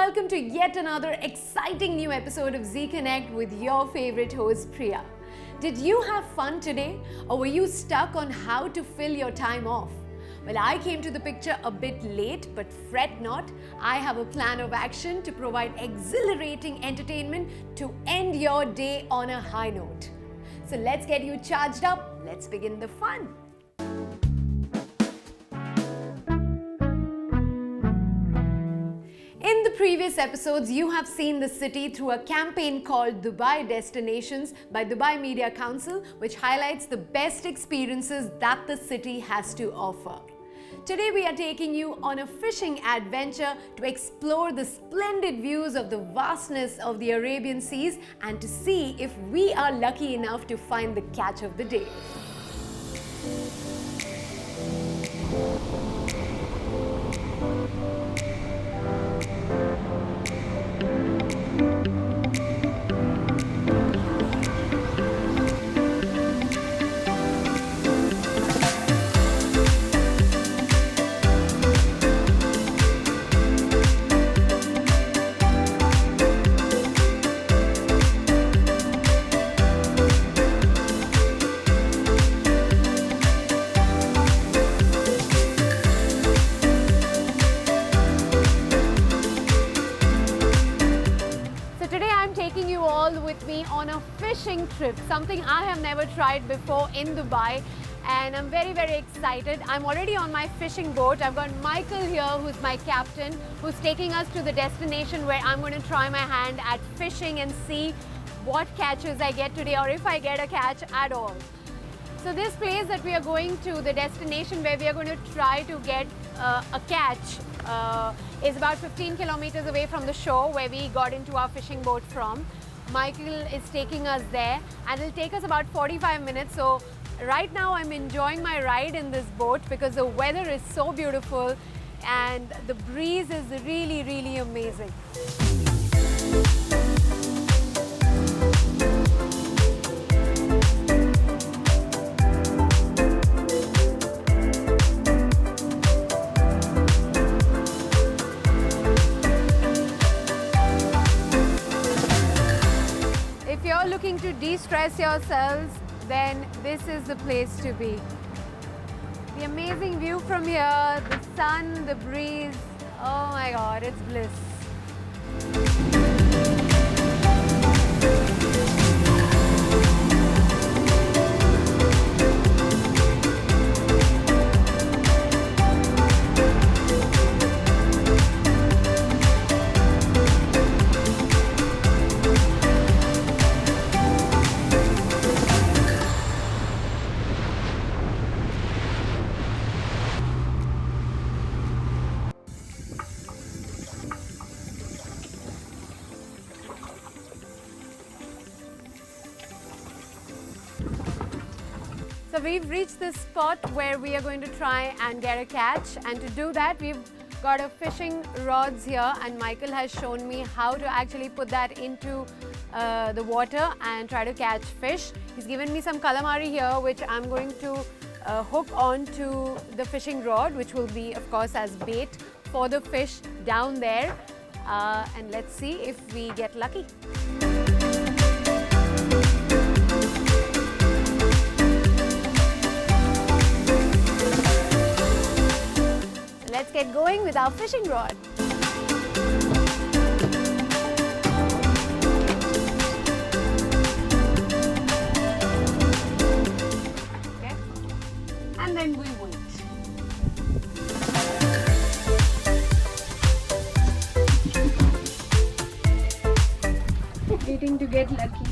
welcome to yet another exciting new episode of Zee Connect with your favorite host Priya. Did you have fun today, or were you stuck on how to fill your time off? Well, I came to the picture a bit late, but fret not. I have a plan of action to provide exhilarating entertainment to end your day on a high note. So let's get you charged up. Let's begin the fun. In the previous episodes, you have seen the city through a campaign called Dubai Destinations by Dubai Media Council, which highlights the best experiences that the city has to offer. Today we are taking you on a fishing adventure to explore the splendid views of the vastness of the Arabian seas and to see if we are lucky enough to find the catch of the day. On a fishing trip, something I have never tried before in Dubai, and I'm very excited. I'm already on my fishing boat. I've got Michael here, who's my captain, who's taking us to the destination where I'm going to try my hand at fishing and see what catches I get today, or if I get a catch at all. So this place that we are going to, the destination where we are going to try to get a catch, is about 15 kilometers away from the shore where we got into our fishing boat from. Michael is taking us there, and it'll take us about 45 minutes. So right now I'm enjoying my ride in this boat because the weather is so beautiful and the breeze is really amazing. If you're looking to de-stress yourselves, then this is the place to be. The amazing view from here, the sun, the breeze, oh my God, it's bliss. So we've reached this spot where we are going to try and get a catch, and to do that we've got a fishing rods here, and Michael has shown me how to actually put that into the water and try to catch fish. He's given me some calamari here which I'm going to hook onto the fishing rod, which will be of course as bait for the fish down there, and let's see if we get lucky. Let's get going with our fishing rod. Okay, and then we wait. Waiting to get lucky.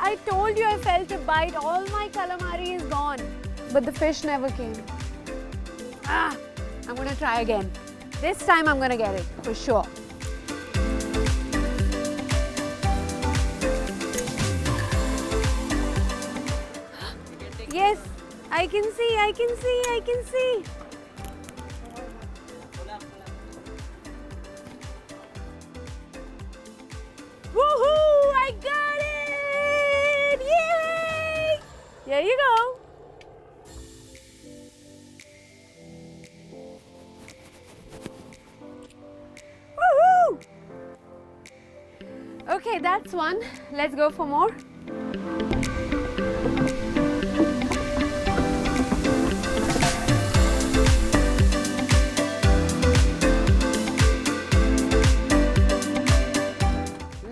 I told you I felt a bite. All my calamari is gone, but the fish never came. I'm gonna try again. This time I'm gonna get it for sure. I can see, I can see, I can see. Woohoo! I got it! Yay! Here you go. Woohoo! Okay, that's one. Let's go for more.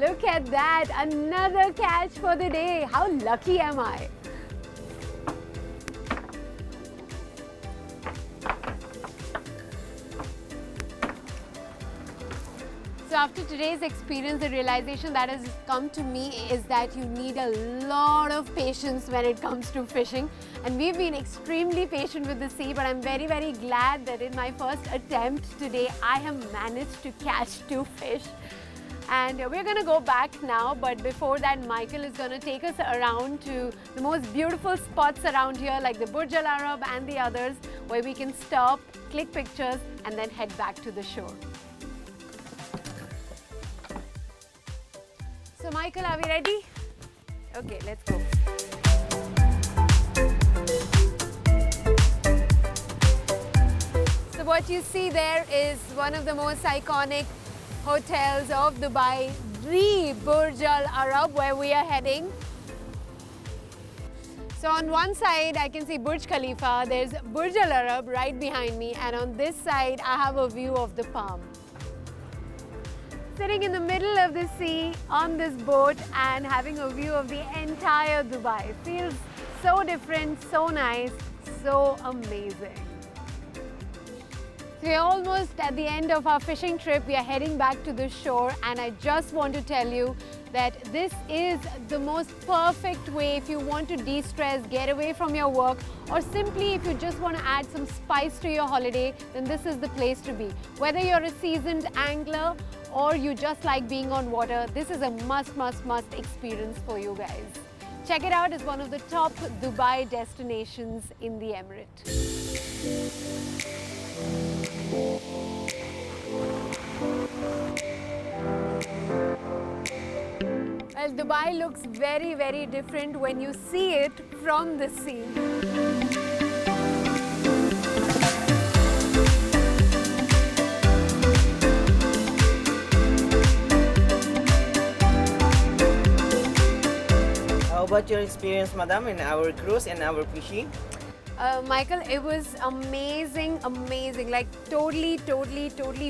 Look at that, another catch for the day. How lucky am I? So after today's experience, the realization that has come to me is that you need a lot of patience when it comes to fishing. And we've been extremely patient with the sea, but I'm very, very glad that in my first attempt today, I have managed to catch 2 fish. And we're going to go back now, but before that, Michael is going to take us around to the most beautiful spots around here, like the Burj Al Arab and the others, where we can stop, click pictures, and then head back to the shore. So Michael, are we ready? Okay, let's go. So what you see there is one of the most iconic hotels of Dubai, the Burj Al Arab, where we are heading. So on one side I can see Burj Khalifa, there's Burj Al Arab right behind me, and on this side I have a view of the palm. Sitting in the middle of the sea on this boat and having a view of the entire Dubai. Feels so different, so nice, so amazing. So we're almost at the end of our fishing trip. We are heading back to the shore, and I just want to tell you that this is the most perfect way if you want to de-stress, get away from your work, or simply if you just want to add some spice to your holiday, then this is the place to be. Whether you're a seasoned angler or you just like being on water, this is a must experience for you guys. Check it out, it's one of the top Dubai destinations in the Emirates. Well, Dubai looks very, very different when you see it from the sea. How about your experience, madam, in our cruise and our fishing? Michael, it was amazing, like totally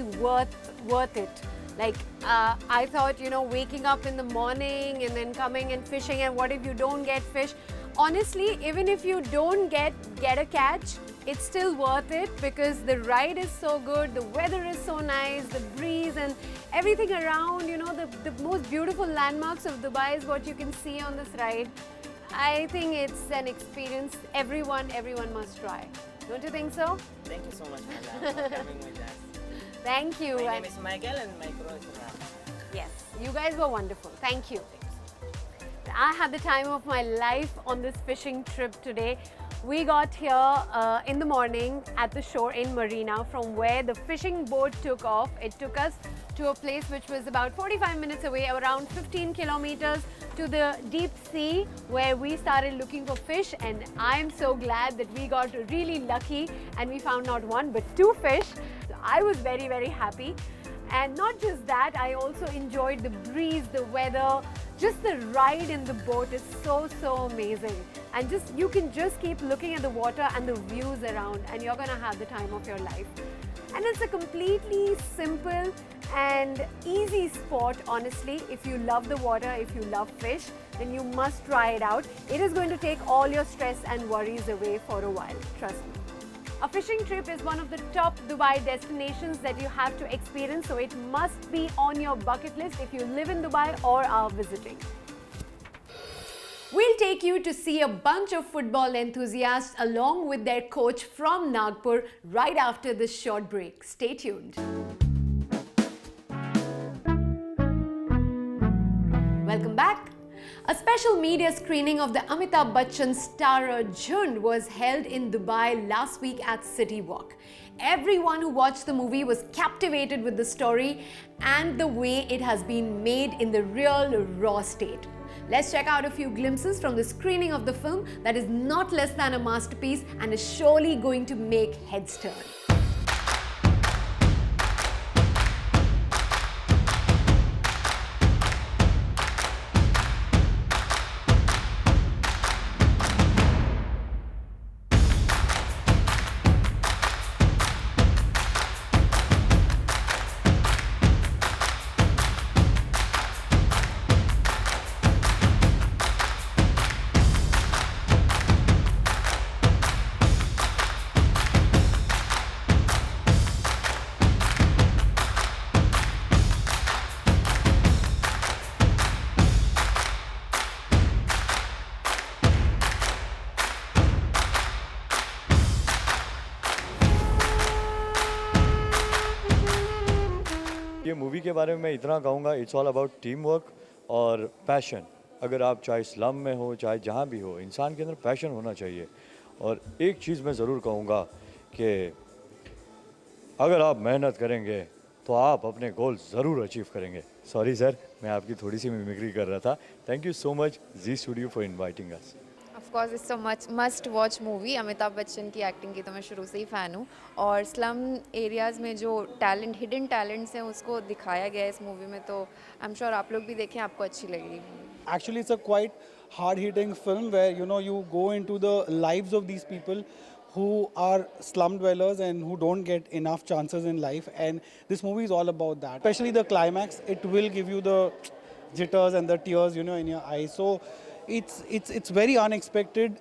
worth it. Like I thought, you know, waking up in the morning and then coming and fishing, and what if you don't get fish? Honestly, even if you don't get a catch, it's still worth it because the ride is so good, the weather is so nice, the breeze and everything around, you know, the most beautiful landmarks of Dubai is what you can see on this ride. I think it's an experience everyone must try. Don't you think so? Thank you so much, madam, for coming with us. Thank you. My name is Michael and my crew is Ram. Yes, you guys were wonderful. Thank you. I had the time of my life on this fishing trip today. We got here in the morning at the shore in Marina, from where the fishing boat took off. It took us to a place which was about 45 minutes away, around 15 kilometers to the deep sea, where we started looking for fish, and I'm so glad that we got really lucky and we found not 1 but 2 fish. So I was very happy. And not just that, I also enjoyed the breeze, the weather, just the ride in the boat is so amazing. And you can just keep looking at the water and the views around, and you're gonna have the time of your life. And it's a completely simple and easy sport, honestly. If you love the water, if you love fish, then you must try it out. It is going to take all your stress and worries away for a while, trust me. A fishing trip is one of the top Dubai destinations that you have to experience, so it must be on your bucket list if you live in Dubai or are visiting. We'll take you to see a bunch of football enthusiasts along with their coach from Nagpur right after this short break. Stay tuned. Welcome back. A special media screening of the Amitabh Bachchan starrer Jhund was held in Dubai last week at City Walk. Everyone who watched the movie was captivated with the story and the way it has been made in the real raw state. Let's check out a few glimpses from the screening of the film that is not less than a masterpiece and is surely going to make heads turn. ये movie के बारे में मैं इतना कहूँगा, it's all about team work और passion. अगर आप चाहे स्लम में हो चाहे जहाँ भी हो, इंसान के अंदर पैशन होना चाहिए। और एक चीज़ मैं ज़रूर कहूँगा कि अगर आप मेहनत करेंगे तो आप अपने गोल ज़रूर अचीव करेंगे। सॉरी सर, मैं आपकी थोड़ी सी मिमिक्री कर रहा था। Thank you so much Zee studio for inviting us. Of course it's a must watch movie. Amitabh Bachchan की एक्टिंग की तो मैं शुरू से ही फ़ैन हूँ, और स्लम एरियाज़ में जो टैलेंट, हिडन टैलेंट्स हैं, उसको दिखाया गया है इस मूवी में। तो आई एम श्योर आप लोग भी देखें, आपको अच्छी लगेगी। Actually, it's a quite hard-hitting film where you go into the lives of these people who are slum dwellers and who don't get enough chances in life, and this movie is all about that. Especially the climax, it will give you the jitters and the tears, in your eyes. So it's very unexpected.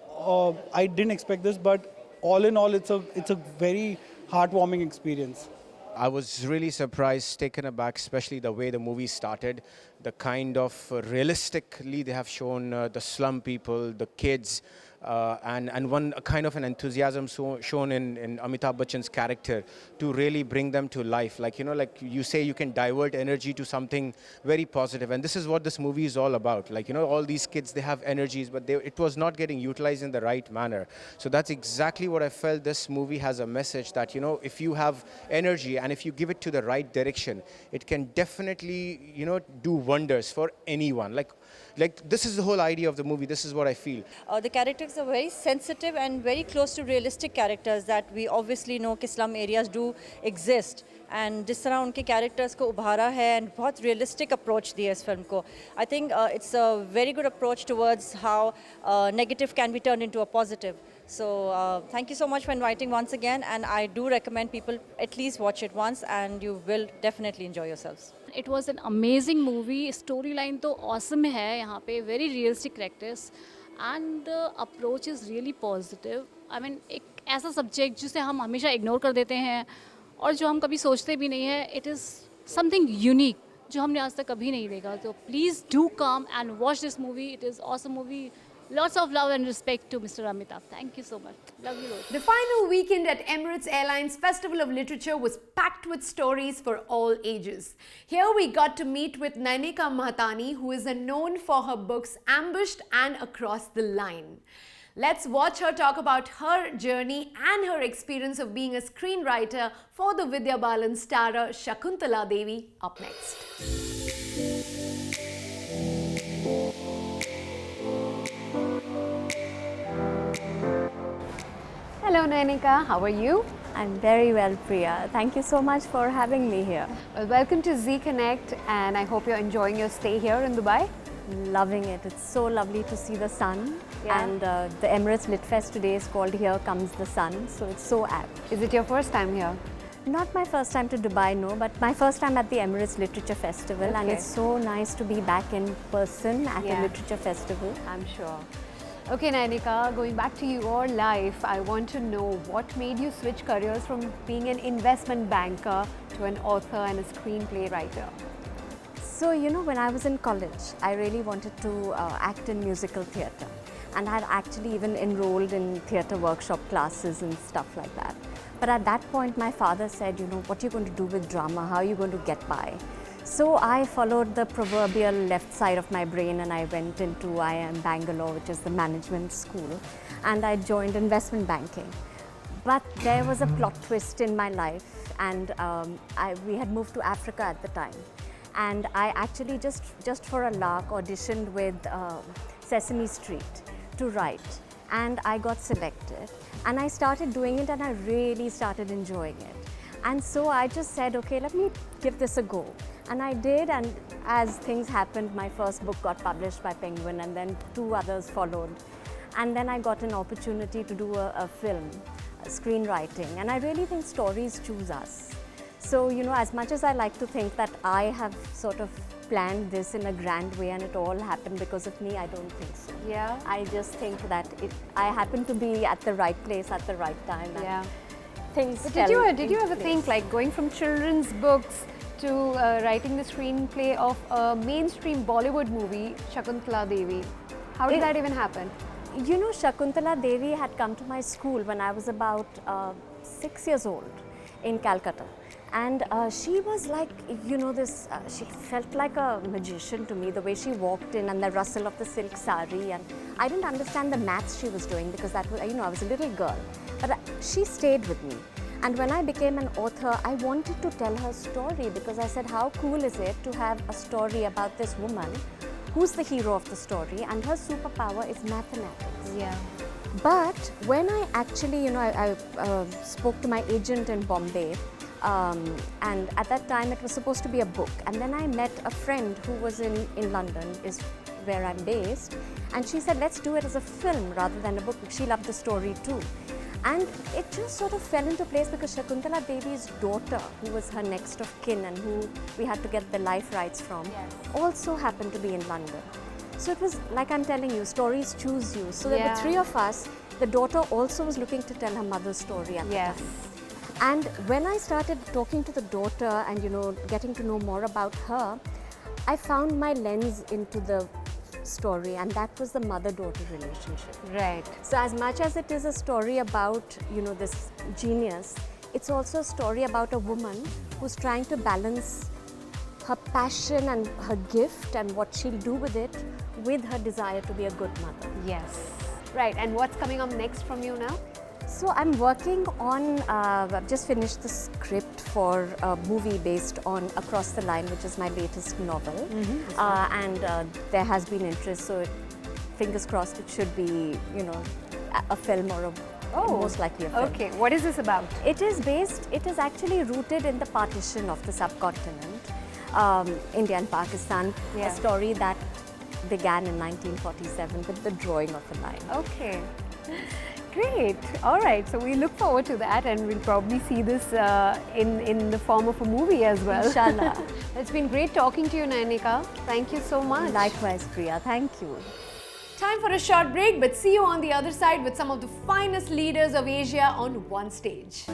I didn't expect this, but all in all, it's a very heartwarming experience. I was really surprised, taken aback, especially the way the movie started, the kind of realistically they have shown the slum people, the kids, and one kind of an enthusiasm shown in Amitabh Bachchan's character to really bring them to life. Like you say, you can divert energy to something very positive, and this is what this movie is all about. Like all these kids, they have energies, but it was not getting utilized in the right manner. So that's exactly what I felt. This movie has a message that if you have energy and if you give it to the right direction, it can definitely do wonders for anyone. Like this is the whole idea of the movie. This is what I feel. The characters are very sensitive and very close to realistic characters that we obviously know कि slum areas do exist. And जिस तरह उनके characters को उभारा है and बहुत realistic approach दिया इस film को. I think it's a very good approach towards how negative can be turned into a positive. So thank you so much for inviting once again, and I do recommend people at least watch it once and you will definitely enjoy yourselves. It was an amazing movie. Storyline तो awesome है यहाँ पे, very realistic characters and the approach is really positive. I mean एक ऐसा subject जिसे हम हमेशा ignore कर देते हैं और जो हम कभी सोचते भी नहीं है, it is something unique जो हमने आज तक कभी नहीं देखा. तो please do come and watch this movie. It is awesome movie. Lots of love and respect to Mr. Amitabh. Thank you so much. Love you both. The final weekend at Emirates Airlines Festival of Literature was packed with stories for all ages. Here we got to meet with Nayanika Mahtani, who is known for her books Ambushed and Across the Line. Let's watch her talk about her journey and her experience of being a screenwriter for the Vidya Balan starrer Shakuntala Devi up next. Hello Nayanika, how are you? I'm very well, Priya. Thank you so much for having me here. Well, welcome to Zee Connect, and I hope you're enjoying your stay here in Dubai. Loving it. It's so lovely to see the sun. Yeah. And the Emirates Lit Fest today is called Here Comes the Sun, so it's so apt. Is it your first time here? Not my first time to Dubai, no, but my first time at the Emirates Literature Festival. Okay. And it's so nice to be back in person at a literature festival. I'm sure. Okay, Nayanika, going back to your life, I want to know what made you switch careers from being an investment banker to an author and a screenplay writer? So, when I was in college, I really wanted to act in musical theatre. And I had actually even enrolled in theatre workshop classes and stuff like that. But at that point, my father said, what are you going to do with drama? How are you going to get by? So I followed the proverbial left side of my brain and I went into IIM Bangalore, which is the management school, and I joined investment banking. But there was a plot twist in my life, and we had moved to Africa at the time. And I actually just for a lark auditioned with Sesame Street to write, and I got selected. And I started doing it and I really started enjoying it. And so I just said, okay, let me give this a go. And I did, and as things happened, my first book got published by Penguin, and then 2 others followed. And then I got an opportunity to do a film, screenwriting, and I really think stories choose us. So, you know, as much as I like to think that I have sort of planned this in a grand way and it all happened because of me, I don't think so. Yeah. I just think that I happened to be at the right place at the right time. Yeah. Things But fell did you into ever place. think, like, going from children's books to writing the screenplay of a mainstream Bollywood movie, Shakuntala Devi? How did that even happen? You know, Shakuntala Devi had come to my school when I was about 6 years old in Calcutta. And she was like, you know, she felt like a magician to me, the way she walked in and the rustle of the silk sari. And I didn't understand the maths she was doing because that was, you know, I was a little girl. But she stayed with me. And when I became an author, I wanted to tell her story because I said, how cool is it to have a story about this woman who's the hero of the story and her superpower is mathematics. Yeah. But when I actually, you know, I spoke to my agent in Bombay, and at that time it was supposed to be a book. And then I met a friend who was in London, is where I'm based, and she said, let's do it as a film rather than a book. She loved the story too. And it just sort of fell into place because Shakuntala Devi's daughter, who was her next of kin and who we had to get the life rights from, also happened to be in London. So it was, like I'm telling you, stories choose you. So there were 3 of us. The daughter also was looking to tell her mother's story at the time. And when I started talking to the daughter and, you know, getting to know more about her, I found my lens into the story, and that was the mother-daughter relationship. Right. So as much as it is a story about, you know, this genius, it's also a story about a woman who's trying to balance her passion and her gift and what she'll do with it with her desire to be a good mother. Yes. Right. And what's coming up next from you now? So I'm working on, I've just finished the script for a movie based on Across the Line, which is my latest novel. And there has been interest, so fingers crossed it should be, you know, a film or most likely a film. Okay, what is this about? It is actually rooted in the partition of the subcontinent, India and Pakistan, a story that began in 1947 with the drawing of a line. Okay. Great. All right. So we look forward to that, and we'll probably see this in the form of a movie as well. Inshallah. It's been great talking to you, Nayanika. Thank you so much. Likewise, Priya. Thank you. Time for a short break, but see you on the other side with some of the finest leaders of Asia on one stage.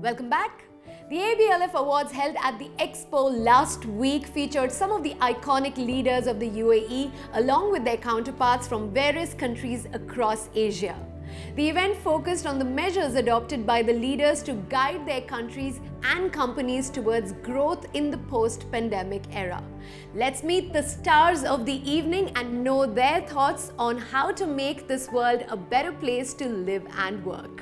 Welcome back. The ABLF Awards held at the Expo last week featured some of the iconic leaders of the UAE along with their counterparts from various countries across Asia. The event focused on the measures adopted by the leaders to guide their countries and companies towards growth in the post-pandemic era. Let's meet the stars of the evening and know their thoughts on how to make this world a better place to live and work.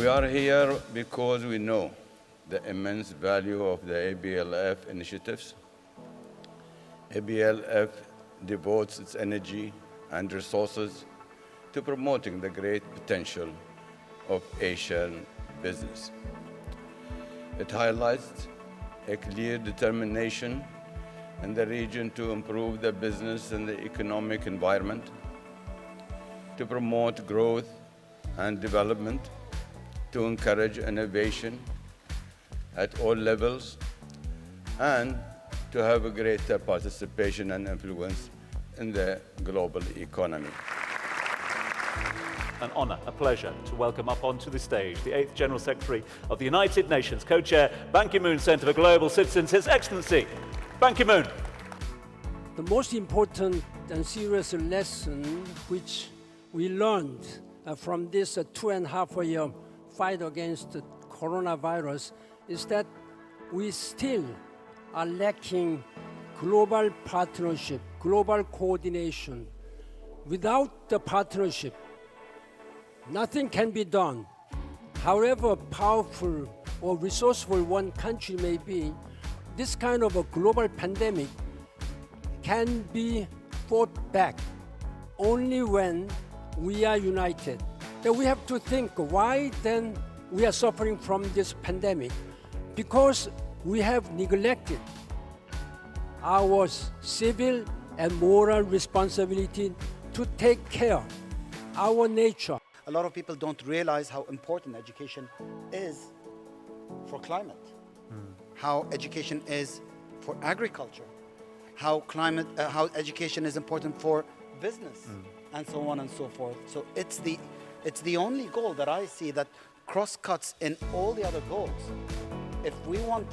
We are here because we know the immense value of the ABLF initiatives. ABLF devotes its energy and resources to promoting the great potential of Asian business. It highlights a clear determination in the region to improve the business and the economic environment, to promote growth and development, to encourage innovation at all levels, and to have a greater participation and influence in the global economy. An honour, a pleasure to welcome up onto the stage the 8th General Secretary of the United Nations, Co-Chair, Ban Ki-moon Centre for Global Citizens, His Excellency, Ban Ki-moon. The most important and serious lesson which we learned from this 2.5-year fight against the coronavirus is that we still are lacking global partnership, global coordination. Without the partnership, nothing can be done. However powerful or resourceful one country may be, this kind of a global pandemic can be fought back only when we are united. Then we have to think, why then we are suffering from this pandemic? Because we have neglected our civil and moral responsibility to take care of our nature. A lot of people don't realize how important education is for climate, how education is for agriculture, how education is important for business, and so on and so forth. So it's the only goal that I see that cross-cuts in all the other goals. If we want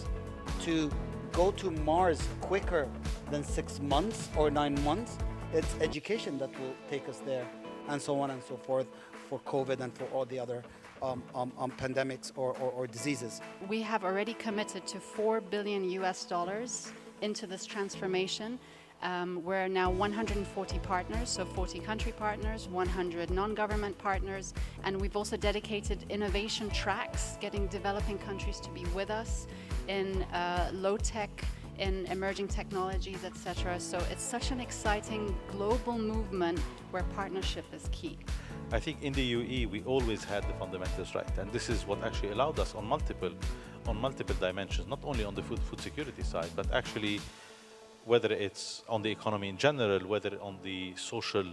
to go to Mars quicker than 6 months or 9 months, it's education that will take us there, and so on and so forth, for COVID and for all the other pandemics or diseases. We have already committed to $4 billion into this transformation. We're now 140 partners, so 40 country partners, 100 non-government partners, and we've also dedicated innovation tracks, getting developing countries to be with us in low-tech, in emerging technologies, etc. So it's such an exciting global movement where partnership is key. I think in the UAE we always had the fundamentals right, and this is what actually allowed us on multiple dimensions, not only on the food security side, but actually whether it's on the economy in general, whether on the social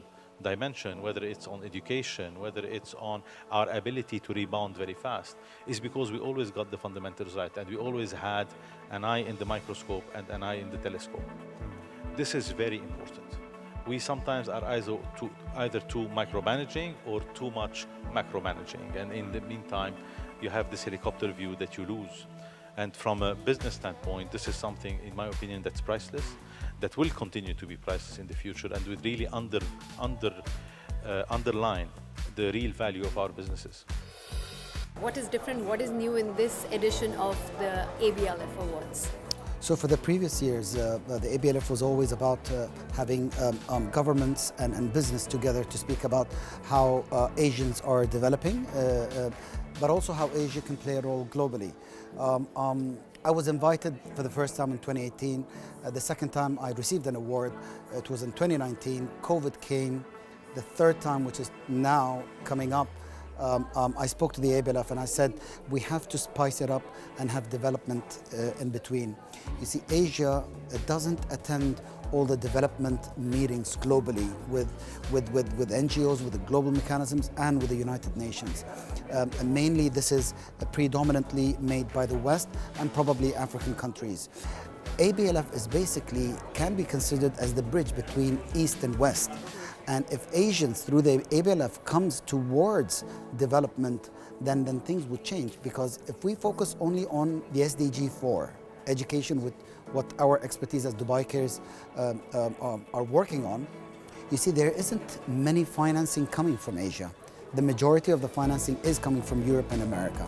dimension, whether it's on education, whether it's on our ability to rebound very fast, is because we always got the fundamentals right, and we always had an eye in the microscope and an eye in the telescope. This is very important. We sometimes are either too micromanaging or too much macromanaging, and in the meantime you have this helicopter view that you lose. And from a business standpoint, this is something, in my opinion, that's priceless, that will continue to be priceless in the future, and would really underline the real value of our businesses. What is different, what is new in this edition of the ABLF Awards? So for the previous years, the ABLF was always about having governments and business together to speak about how Asians are developing, but also how Asia can play a role globally. I was invited for the first time in 2018. The second time I received an award, it was in 2019. COVID came. The third time, which is now coming up, I spoke to the ABLF and I said, we have to spice it up and have development in between. You see, Asia doesn't attend all the development meetings globally with NGOs, with the global mechanisms, and with the United Nations. And mainly this is predominantly made by the West and probably African countries. ABLF is basically, can be considered as the bridge between East and West. And if Asians, through the ABLF, comes towards development, then things would change. Because if we focus only on the SDG 4, education, with what our expertise as Dubai Cares are working on, you see there isn't many financing coming from Asia. The majority of the financing is coming from Europe and America.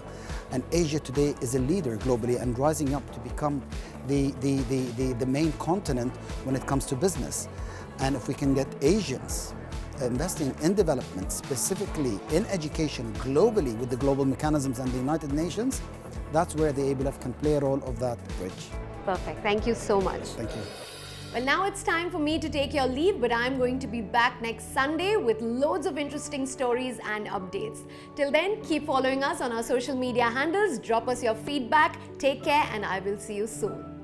And Asia today is a leader globally and rising up to become the main continent when it comes to business. And if we can get Asians investing in development, specifically in education globally with the global mechanisms and the United Nations, that's where the ABLF can play a role of that bridge. Perfect. Thank you so much. Thank you. Well, now it's time for me to take your leave, but I'm going to be back next Sunday with loads of interesting stories and updates. Till then, keep following us on our social media handles, drop us your feedback, take care, and I will see you soon.